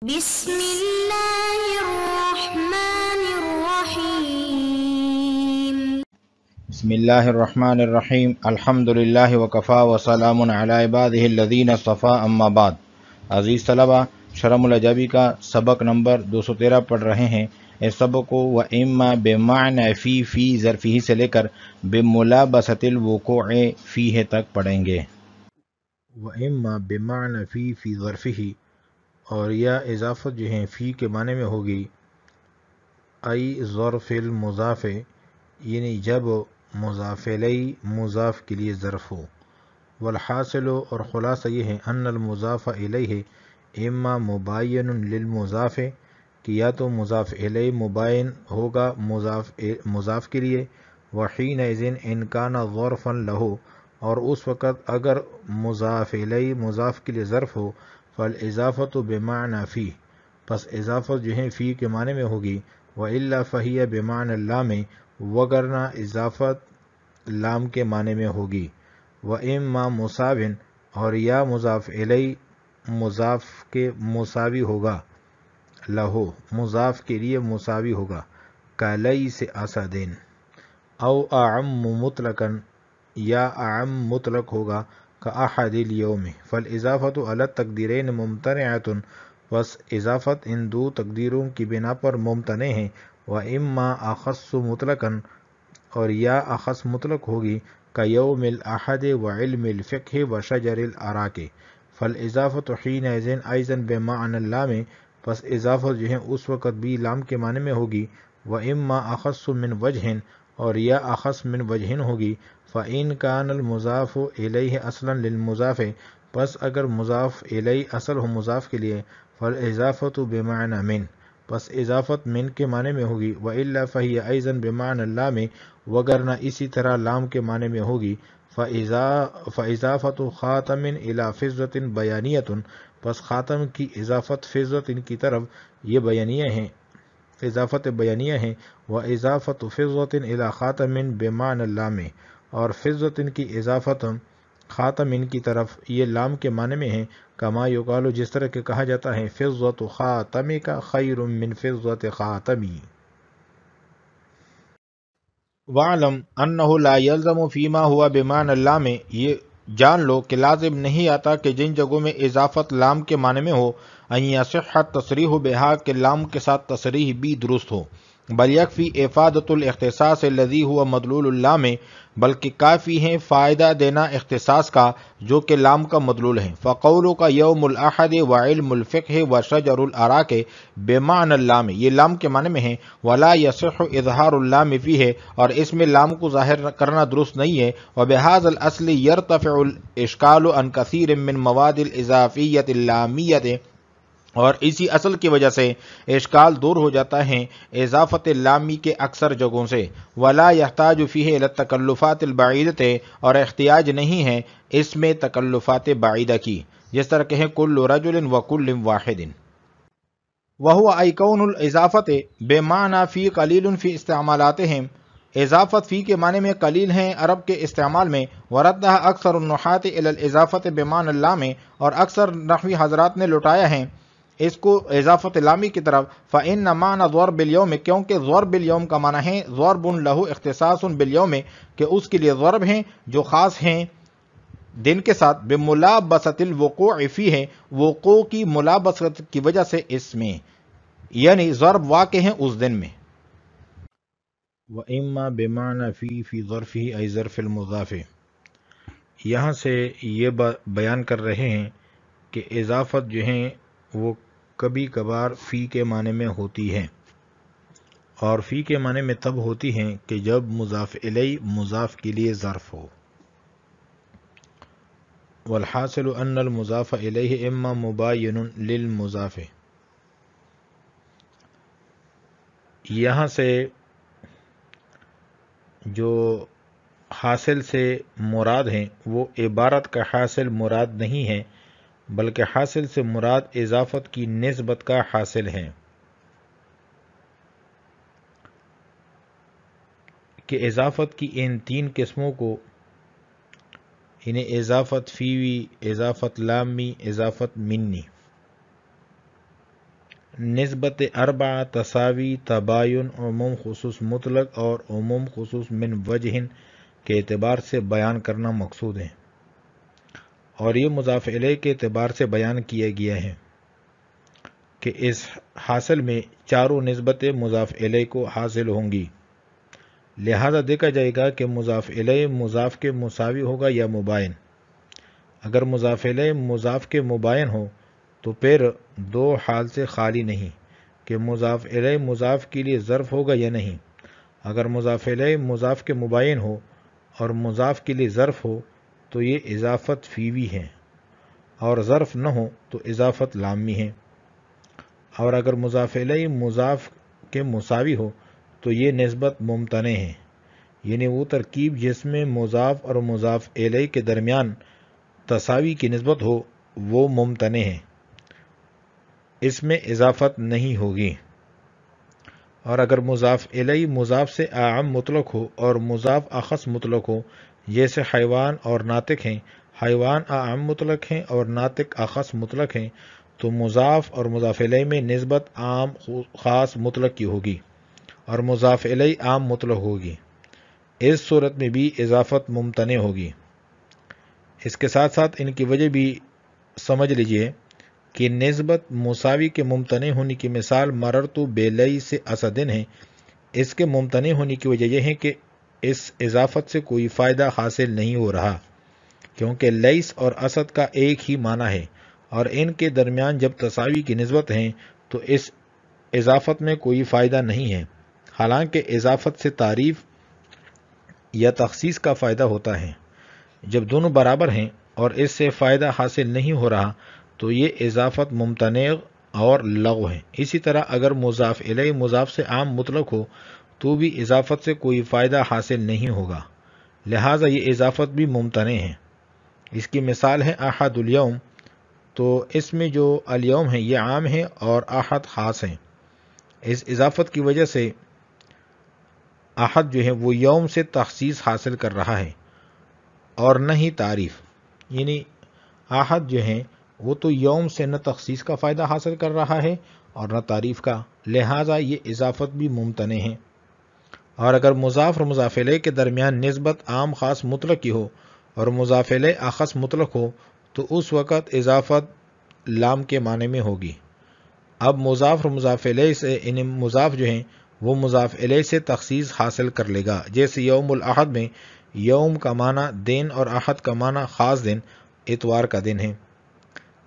بسم الله الرحمن الرحيم. بسم الله الرحمن الرحیم الحمد للہ وکفا وسلام علی عبادہ الذین اصطفیٰ اما بعد. عزیز طلبہ، شرم الاجابی کا سبق نمبر 213 پڑھ رہے ہیں. اس سبق کو وَإِمَّا بِمَعْنَى فی ظرفہ سے لے کر بِمُلَابَسَةِ الْوُقُوعِ فیہ تک پڑھیں گے. وَإِمَّا بِمَعْنَى فی ظرفہ، اور یا اضافت جو ہیں فی کے معنی میں ہوگی ای ظرف المضاف، یعنی جب مضاف الیہ مضاف کے لیے ظرف ہو. والحاصل، اور خلاصہ یہ ہے ان المضاف الیہ اما مباین للمضاف، کہ یا تو مضاف الیہ مباین ہوگا مضاف کے لیے. وحینئذ ان کان ظرفا لہ، اور اس وقت اگر مضاف الیہ مضاف کے لیے ظرف ہو، فالاضافۃ بمعنی فی، پس اضافت جو ہے فی کے معنی میں ہوگی. وَإِلَّا فَهِيَ بِمَعْنَى اللَّامِ، وگرنہ اضافت لام کے معنی میں ہوگی. وَإِمَّا مُصَابٍ، اور یا مضاف الیہ مضاف کے مساوی ہوگا، لہو مضاف کے لیے مساوی ہوگا. کَلَيْسِ أَسَدٍ، او اعم مطلقاً، یا اعم مطلق ہوگا کَأَحَدِ الْيَوْمِ. فالاضافۃ علی التقدیرین ممتنعۃ، بس اضافت ان دو تقدیروں کی بنا پر ممتنع ہے. وَإِمَّا أَخَصُّ مطلقاً، اور یا اخص مطلق ہوگی کَیَوْمِ الْأَحَدِ وعلم الفقہ وشجر الأراک. فالاضافۃ حینئذ أیضاً بمعنی اللام، پس اضافت جو ہے اس وقت بھی لام کے معنی میں ہوگی. وَإِمَّا أَخَصُّ مِنْ وَجْهٍ، اور یا اخص من وجہ ہوگی. فَإِنْ كَانَ الْمُضَافُ إِلَيْهِ أَصْلًا لِلْمُضَافِ، پس اگر مضاف الیہ اصل ہو مضاف کے لیے، فالاضافۃ بمعنی من، پس اضافت من کے معنی میں ہوگی. وَإِلَّا فَهِيَ أَيْضًا بمعنی اللام، وگرنہ اسی طرح لام کے معنی میں ہوگی. فَإِضَافَةُ خَاتَمٍ إِلَى فِضَّةٍ بیانیۃ، پس خاتم کی اضافت فضۃ کی طرف یہ بیانیہ ہیں، اضافت بیانیہ ہیں. وَإِضَافَةُ فِضَّةٍ إِلَى خَاتَمٍ بِمَعْنَى اللَّامِ، اور فضۃ کی اضافت خاتم کی طرف یہ لام کے معنی میں ہے. کما یقال، جس طرح کہ کہا جاتا ہے فضۃ خاتمک خیر من فضۃ خاتمی. وَاعْلَمْ أَنَّهُ لَا يَلْزَمُ فِيمَا هُوَ بِمَعْنَى اللَّامِ، یہ جان لو کہ لازم نہیں آتا کہ جن جگہوں میں اضافت لام کے معنی میں ہو ان یصح التصریح بہا، کہ لام کے ساتھ تصریح بھی درست ہو. بل یکفی افادۃ الاختصاص الذی هو مدلول اللام، بلکہ کافی ہے فائدہ دینا اختصاص کا جو کہ لام کا مدلول ہے. فقولک یوم الاحد وعلم الفقہ وشجر الاراک بمعنی اللام، یہ لام کے معنی میں ہے. ولا یصح اظہار اللام فیہ، اور اس میں لام کو ظاہر کرنا درست نہیں ہے. وبہذا الاصل یرتفع الاشکال عن کثیر من مواد الاضافیۃ اللامیۃ، اور اسی اصل کی وجہ سے اشکال دور ہو جاتا ہے اضافت لامی کے اکثر جگہوں سے. ولا یحتاج فیہ الی التکلفات البعیدۃ، اور احتیاج نہیں ہے اس میں تکلفات بعیدہ کی، جس طرح کہ ہے کل رجل وکل واحد. وہو ای کون الاضافت بمعنی فی قلیل فی استعمالاتہم، اضافت فی کے معنی میں قلیل ہیں عرب کے استعمال میں. وردہ اکثر النحاة الی الاضافت بمعنی اللام، اور اکثر نحوی حضرات نے لٹایا ہیں اس کو اضافت لامی کی طرف. فإن معنی ضرب الیوم، کیونکہ ضرب الیوم کا معنی ہے ضرب لہ اختصاص بالیوم، کہ اس کے لیے ضرب ہیں جو خاص ہیں دن کے ساتھ. بملابسۃ الوقوع فیہ، وقوع کی ملابست کی وجہ سے اس میں، یعنی ضرب واقع ہیں اس دن میں. وَإِمَّا بِمَعْنَى فی ظرفہ ای ظرف المضاف، یہاں سے یہ بیان کر رہے ہیں کہ اضافت جو ہیں وہ کبھی کبھار فی کے معنی میں ہوتی ہے، اور فی کے معنی میں تب ہوتی ہیں کہ جب مضاف الیہ مضاف کے لیے ظرف ہو. والحاصل ان المضاف الیہ اما مباین للمضاف، یہاں سے جو حاصل سے مراد ہیں وہ عبارت کا حاصل مراد نہیں ہے، بلکہ حاصل سے مراد اضافت کی نسبت کا حاصل ہے. کہ اضافت کی ان تین قسموں کو، یعنی اضافت فیوی، اضافت لامی، اضافت منی، نسبت اربع تساوی تباین عموم خصوص مطلق اور عموم خصوص من وجہ کے اعتبار سے بیان کرنا مقصود ہے، اور یہ مضاف الیہ کے اعتبار سے بیان کیا گیا ہے کہ اس حاصل میں چاروں نسبتیں مضاف الیہ کو حاصل ہوں گی، لہذا دیکھا جائے گا کہ مضاف الیہ مضاف کے مساوی ہوگا یا مباین۔ اگر مضاف الیہ مضاف کے مباین ہو تو پھر دو حال سے خالی نہیں کہ مضاف الیہ مضاف کے لیے ظرف ہوگا یا نہیں۔ اگر مضاف الیہ مضاف کے مباین ہو اور مضاف کے لیے ظرف ہو تو یہ اضافت فیوی ہے، اور ظرف نہ ہو تو اضافت لامی ہے۔ اور اگر مضاف الیہ مضاف کے مساوی ہو تو یہ نسبت ممتنع ہے، یعنی وہ ترکیب جس میں مضاف اور مضاف الیہ کے درمیان تساوی کی نسبت ہو وہ ممتنع ہے، اس میں اضافت نہیں ہوگی۔ اور اگر مضاف الیہ مضاف سے اعم مطلق ہو اور مضاف اخص مطلق ہو، جیسے حیوان اور ناطق ہیں، حیوان اعم مطلق ہیں اور ناطق اخص مطلق ہیں، تو مضاف اور مضاف الیہ میں نسبت عام خاص مطلق کی ہوگی اور مضاف الیہ عام مطلق ہوگی، اس صورت میں بھی اضافت ممتنع ہوگی۔ اس کے ساتھ ساتھ ان کی وجہ بھی سمجھ لیجئے کہ نسبت مساوی کے ممتنع ہونے کی مثال مررتو بیلئی سے اسدن ہے۔ اس کے ممتنع ہونے کی وجہ یہ ہے کہ اس اضافت سے کوئی فائدہ حاصل نہیں ہو رہا، کیونکہ لیس اور اسد کا ایک ہی معنی ہے، اور ان کے درمیان جب تساوی کی نسبت ہے تو اس اضافت میں کوئی فائدہ نہیں ہے، حالانکہ اضافت سے تعریف یا تخصیص کا فائدہ ہوتا ہے۔ جب دونوں برابر ہیں اور اس سے فائدہ حاصل نہیں ہو رہا تو یہ اضافت ممتنع اور لغو ہے۔ اسی طرح اگر مضاف الیہ مضاف سے عام مطلق ہو تو بھی اضافت سے کوئی فائدہ حاصل نہیں ہوگا، لہٰذا یہ اضافت بھی ممتنع ہے۔ اس کی مثال ہے احد الیوم، تو اس میں جو الیوم ہے یہ عام ہے اور احد خاص ہے۔ اس اضافت کی وجہ سے احد جو ہے وہ یوم سے تخصیص حاصل کر رہا ہے اور نہ ہی تعریف، یعنی احد جو ہے وہ تو یوم سے نہ تخصیص کا فائدہ حاصل کر رہا ہے اور نہ تعریف کا، لہٰذا یہ اضافت بھی ممتنع ہے۔ اور اگر مضاف اور مضاف الیہ کے درمیان نسبت عام خاص مطلق کی ہو اور مضاف الیہ اخص مطلق ہو تو اس وقت اضافت لام کے معنی میں ہوگی۔ اب مضاف اور مضاف الیہ سے مضاف جو ہیں وہ مضاف الیہ سے تخصیص حاصل کر لے گا، جیسے یوم الاحد میں یوم کا معنی دن اور احد کا معنی خاص دن، اتوار کا دن ہے،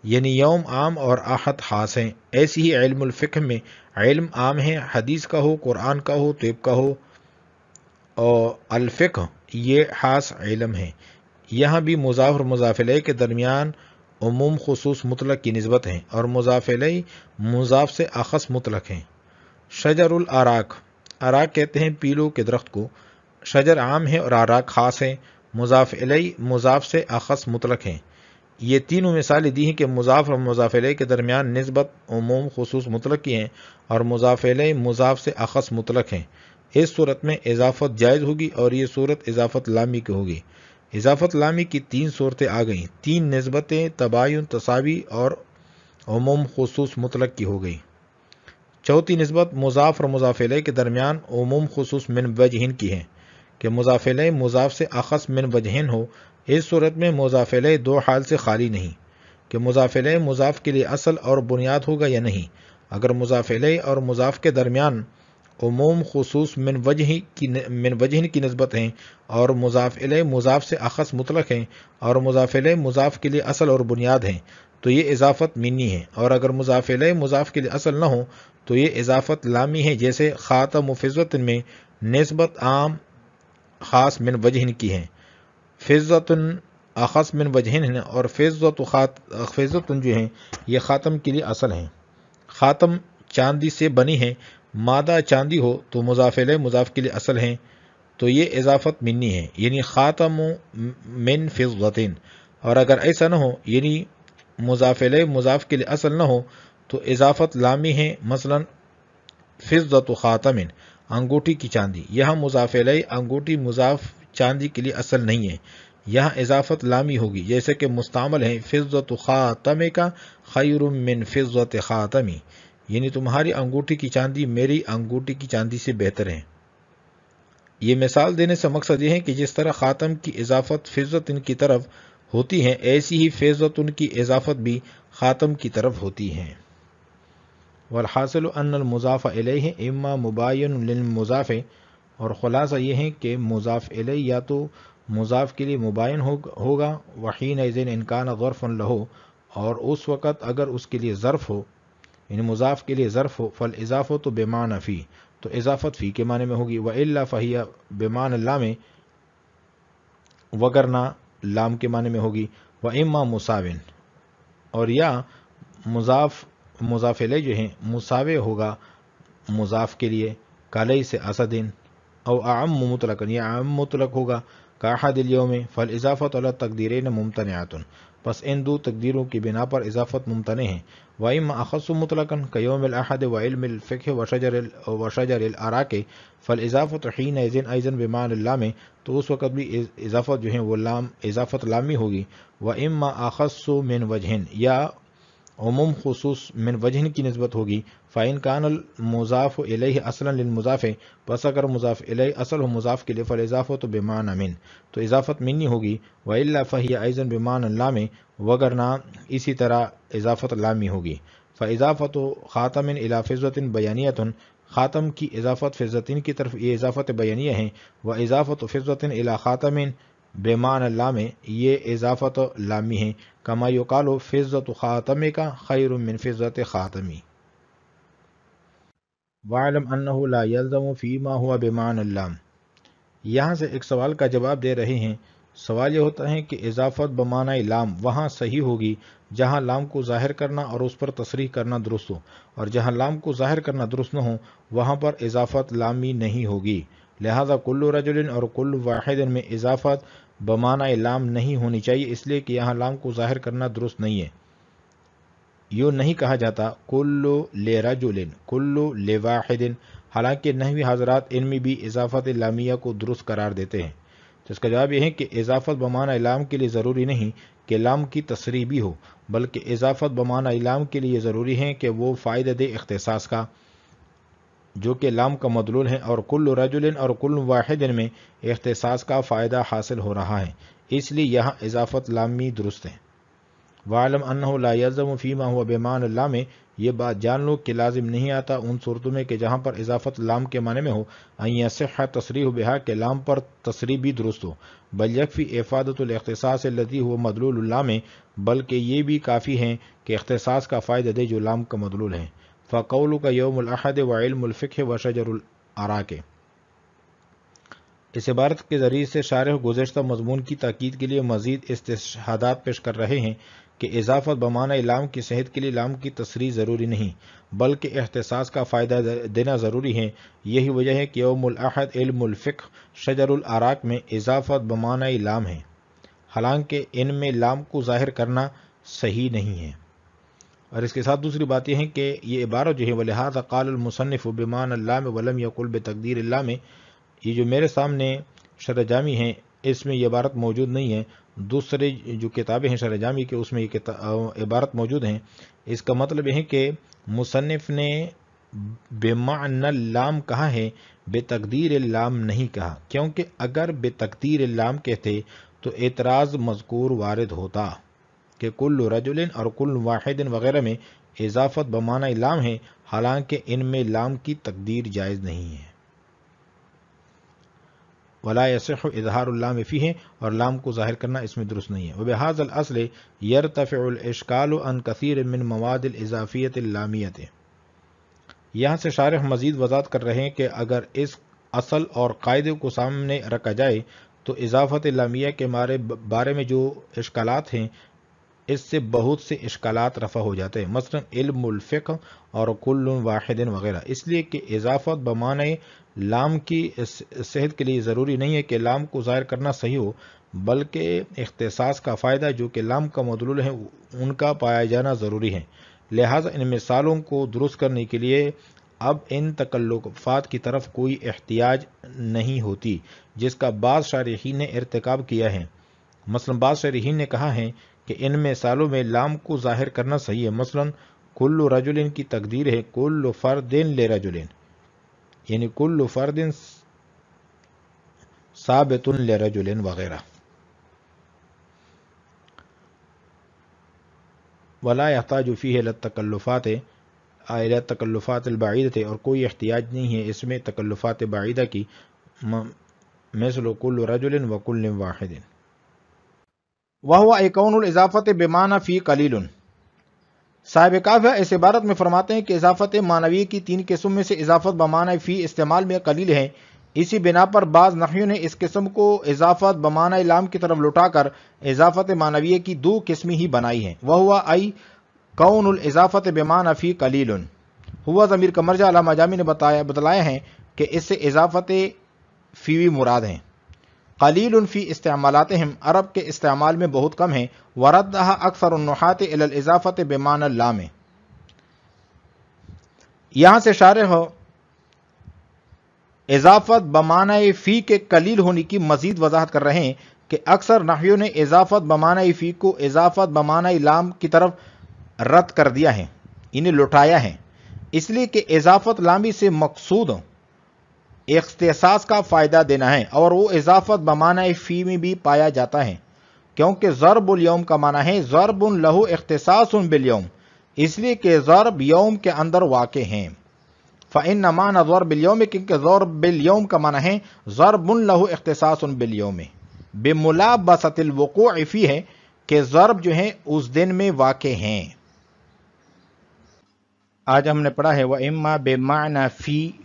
یعنی یوم عام اور احد خاص ہیں۔ ایسی ہی علم الفقہ میں علم عام ہے، حدیث کا ہو، قرآن کا ہو، طب کا ہو، اور الفقہ یہ خاص علم ہے۔ یہاں بھی مضاف اور مضاف الیہ کے درمیان عموم خصوص مطلق کی نسبت ہے اور مضاف الیہ مضاف سے اخص مطلق ہیں۔ شجر الاراک، اراک کہتے ہیں پیلو کے درخت کو، شجر عام ہے اور اراک خاص ہے، مضاف الیہ مضاف سے اخص مطلق ہیں۔ یہ تینوں مثالیں دی ہیں کہ مضاف اور مضاف الیہ کے درمیان نسبت عموم خصوص مطلق کی ہیں اور مضاف الیہ مضاف سے اخص مطلق ہیں۔ اس صورت میں اضافت جائز ہوگی اور یہ صورت اضافت لامی کی ہوگی۔ اضافت لامی کی تین صورتیں آ گئیں، تین نسبتیں تباین، تساوی اور عموم خصوص مطلق کی ہو گئی۔ چوتھی نسبت مضاف اور مضاف الیہ کے درمیان عموم خصوص من وجہن کی ہے کہ مضاف الیہ مضاف سے اخص من وجہن ہو۔ اس صورت میں مضاف الیہ دو حال سے خالی نہیں کہ مضاف الیہ مضاف کے لیے اصل اور بنیاد ہوگا یا نہیں۔ اگر مضاف الیہ اور مضاف کے درمیان عموم خصوص من وجہن کی نسبت ہیں اور مضاف الیہ مضاف سے اخص مطلق ہیں اور مضاف الیہ مضاف کے لیے اصل اور بنیاد ہیں تو یہ اضافت منی ہے، اور اگر مضاف الیہ مضاف کے لیے اصل نہ ہو تو یہ اضافت لامی ہے، جیسے خاتم و فضت میں نسبت عام خاص من وجہن کی ہے، فضت اخص من وجہن ہے، اور فضت جو ہیں یہ خاتم کے لیے اصل ہیں۔ خاتم چاندی سے بنی ہے، مادہ چاندی ہو تو مضاف الیہ مضاف کے لیے اصل ہیں تو یہ اضافت منی ہے، یعنی خاتم من فضت، اور اگر ایسا نہ ہو یعنی مضاف الیہ مضاف کے لیے اصل نہ ہو تو اضافت لامی ہے، مثلا فضت خاتم انگوٹھی کی چاندی، یہاں مضاف الیہ انگوٹھی مضاف چاندی کے لیے اصل نہیں ہے، یہاں اضافت لامی ہوگی، جیسے کہ مستعمل ہے فضت خاتم کا خیر من فضت خاتمی، یعنی تمہاری انگوٹھی کی چاندی میری انگوٹھی کی چاندی سے بہتر ہے۔ یہ مثال دینے سے مقصد یہ ہے کہ جس طرح خاتم کی اضافت فضت ان کی طرف ہوتی ہے، ایسی ہی فضت ان کی اضافت بھی خاتم کی طرف ہوتی ہے۔ والحاصل ان المضاف الیہ اما مباین للمضاف، اور خلاصہ یہ ہے کہ مضاف الیہ یا تو مضاف کے لیے مباین ہوگا، وحینئذ ان کان ظرفا لہ، اور اس وقت اگر اس کے لیے ظرف ہو، یعنی مضاف کے لیے ظرف ہو، فالاضافۃ بمعنی فی، تو اضافت فی کے معنی میں ہوگی، والا فہی بمعنی لام، وگرنہ لام کے معنی میں ہوگی، واما مساوٍ، اور یا مضاف الیہ جو ہے مساوی ہوگا مضاف کے لیے، کلیس اسدٍ، او اعم مطلقا، یا اعم مطلق ہوگا کاحد الیوم، فالاضافۃ علی التقدیرین ممتنعۃ، پس ان دو تقدیروں کی بنا پر اضافت ممتنع ہے، وَإِمَّا أَخَصُّ مُطْلَقًا كَيَوْمِ الْأَحَدِ وَعِلْمِ الْفِقْهِ وَشَجَرِ الْأَرَاكِ، فَالْإِضَافَةُ حِينَئِذٍ أَيْضًا بِمَعْنَى اللَّامِ، تو اس وقت بھی اضافت جو ہے وہ اضافت لامی ہوگی، وَإِمَّا أَخَصُّ مِنْ وَجْهٍ، یا عموم خصوص من وجہ کی نسبت ہوگی، فَإِنْ كَانَ الْمُضَافُ إِلَيْهِ أَصْلًا لِلْمُضَافِ، پس اگر مضاف الیہ اصل ہو مضاف کے لیے، فَالْإِضَافَةُ بِمَعْنَى مِنْ، تو اضافت منی ہوگی، وَإِلَّا فَهِيَ أَيْضًا بِمَعْنَى اللَّامِ، وگرنہ اسی طرح اضافت لامی ہوگی، فَإِضَافَةُ خَاتَمٍ إِلَى فِضَّةٍ بَيَانِيَةٌ، خاتم کی اضافت فضتین کی طرف یہ اضافت بیانیہ ہے، وَإِضَافَةُ فِضَّةٍ إِلَى خَاتَمٍ بمعنى اللام، یہ اضافت لامی ہے، کما یقال فضة خاتمک خیر من فضة خاتمی، وَاعْلَمْ أَنَّهُ لَا يَلْزَمُ فِيمَا هُوَ بمعنى اللام۔ یہاں سے ایک سوال کا جواب دے رہے ہیں۔ سوال یہ ہوتا ہے کہ اضافت بمعنی لام وہاں صحیح ہوگی جہاں لام کو ظاہر کرنا اور اس پر تصریح کرنا درست ہو، اور جہاں لام کو ظاہر کرنا درست نہ ہو وہاں پر اضافت لامی نہیں ہوگی، لہذا کل رجل اور کل واحد میں اضافت بمعنی لام نہیں ہونی چاہیے، اس لیے کہ یہاں لام کو ظاہر کرنا درست نہیں ہے۔ یوں نہیں کہا جاتا کل لرجل، کل لواحد، حالانکہ نحوی حضرات ان میں بھی اضافت لامیہ کو درست قرار دیتے ہیں۔ تو اس کا جواب یہ ہے کہ اضافت بمعنی لام کے لیے ضروری نہیں کہ لام کی تصریح بھی ہو، بلکہ اضافت بمعنی لام کے لیے ضروری ہے کہ وہ فائدہ دے اختصاص کا، جو کہ لام کا مدلول ہے، اور کل رجل اور کل واحد میں اختصاص کا فائدہ حاصل ہو رہا ہے، اس لیے یہاں اضافت لامی درست ہے۔ وَاعْلَمْ أَنَّهُ لَا يَلْزَمُ فِيمَا هُوَ بِمَعْنَى اللَّامِ، یہ بات جان لو کہ لازم نہیں آتا ان صورتوں میں کہ جہاں پر اضافت لام کے معنی میں ہو، أَن يَصِحَّ التَّصْرِيحُ بِهَا، کہ لام پر تصریح بھی درست ہو، بل يَكْفِي إِفَادَةُ الْاخْتِصَاصِ الَّذِي هُوَ مَدْلُولُ اللَّامِ، بلکہ یہ بھی کافی ہے کہ اختصاص کا فائدہ دے جو لام کا مدلول ہے۔ فَقَوْلُكَ يَوْمُ الْأَحَدِ وَعِلْمُ الْفِقْهِ وَشَجَرُ الْأَرَاكِ، اس عبارت کے ذریعے سے شارح گزشتہ مضمون کی تاکید کے لیے مزید استشہادات پیش کر رہے ہیں کہ اضافت بمعنی لام کی صحت کے لیے لام کی تصریح ضروری نہیں بلکہ اختصاص کا فائدہ دینا ضروری ہے۔ یہی وجہ ہے کہ یوم الاحد، علم الفقہ، شجر الاراک میں اضافت بمعنی لام ہے، حالانکہ ان میں لام کو ظاہر کرنا صحیح نہیں ہے۔ اور اس کے ساتھ دوسری بات یہ ہے کہ یہ عبارت جو ہے وَلِهَذَا قَالَ الْمُصَنِّفُ بِمَعْنَى اللَّامِ وَلَمْ يَقُلْ بِتَقْدِيرِ اللَّامِ، یہ جو میرے سامنے شرح جامی ہے اس میں یہ عبارت موجود نہیں ہے، دوسرے جو کتابیں ہیں شرح جامی کے اس میں یہ عبارت موجود ہیں۔ اس کا مطلب یہ ہے کہ مصنف نے بمعنی اللام کہا ہے، بتقدیر اللام نہیں کہا، کیونکہ اگر بتقدیر اللام کہتے تو اعتراض مذکور وارد ہوتا کہ کل رجل اور کل واحد وغیرہ میں اضافت بمعنی لام ہے، حالانکہ ان میں لام کی تقدیر جائز نہیں ہے۔ ولا يصح اظہار اللام فیہ، اور لام کو ظاہر کرنا اس میں درست نہیں ہے۔ وبهذا الاصل يرتفع الاشکال عن کثیر من مواد الاضافیۃ اللامیۃ، یہاں سے شارح مزید وضاحت کر رہے ہیں کہ اگر اس اصل اور قاعدے کو سامنے رکھا جائے تو اضافت لامیہ کے بارے میں جو اشکالات ہیں اس سے بہت سے اشکالات رفع ہو جاتے ہیں، مثلا علم الفقہ اور کل واحد وغیرہ، اس لیے کہ اضافت بمعنی لام کی صحت کے لیے ضروری نہیں ہے کہ لام کو ظاہر کرنا صحیح ہو، بلکہ اختصاص کا فائدہ جو کہ لام کا مدلول ہے ان کا پایا جانا ضروری ہے۔ لہٰذا ان مثالوں کو درست کرنے کے لیے اب ان تکلفات کی طرف کوئی احتیاج نہیں ہوتی جس کا بعض شارحین نے ارتکاب کیا ہے۔ مثلا بعض شارحین نے کہا ہے کہ ان مثالوں میں لام کو ظاہر کرنا صحیح ہے، مثلا کل رجل کی تقدیر ہے کل فرد لرجل، یعنی کل فرد ثابت لرجل وغیرہ. ولا يحتاج فيه الى التکلفات البعیدہ، اور کوئی احتیاج نہیں ہے اس میں تکلفات بعیدہ کی، مثل کل رجل وکل واحد. وهو کون الاضافت بمعنی فی قلیل. صاحب کافیہ اس عبارت میں فرماتے ہیں کہ اضافت معنوی کی 3 قسم میں سے اضافت بمعنی فی استعمال میں قلیل ہے. اسی بنا پر بعض نحویوں نے اس قسم کو اضافت بمعنی لام کی طرف لوٹا کر اضافت معنویہ کی 2 قسمیں ہی بنائی ہیں. وہوا ای کون الاضافت بمعنی فی قلیل. ہوا ضمیر کا مرجع علامہ جامی نے بتلایا ہے کہ اس سے اضافت فیوی مراد ہیں. قلیل فی استعمالاتہم، عرب کے استعمال میں بہت کم ہیں. وردہا اکثر النحات الی الاضافت بمعنی اللام. یہاں سے شارح اضافت بمعنی فی کے قلیل ہونے کی مزید وضاحت کر رہے ہیں کہ اکثر نحویوں نے اضافت بمعنی فی کو اضافت بمعنی لام کی طرف رد کر دیا ہے، انہیں لٹایا ہے، اس لیے کہ اضافت لامی سے مقصود اختصاص کا فائدہ دینا ہے، اور وہ اضافت بمعنی فی میں بھی پایا جاتا ہے، کیونکہ ضرب الیوم کا معنی ہے ضرب لہو اختصاص بالیوم، اس لیے کہ ضرب یوم کے اندر واقع ہیں. فإن معنی ضرب الیوم، کیونکہ ضرب الیوم کا معنی ہے ضرب لہو اختصاص بالیوم، بملابسۃ الوقوع فی ہے کہ ضرب جو ہیں اس دن میں واقع ہیں. آج ہم نے پڑھا ہے وَإِمَّا بِمَعْنَى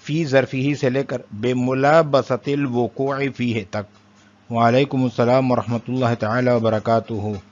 فی ظرفی سے لے کر بِمُلَابَسَةِ الْوُقُوعِ فِيهِ تک. وعلیکم السلام ورحمۃ اللہ تعالی وبرکاتہ.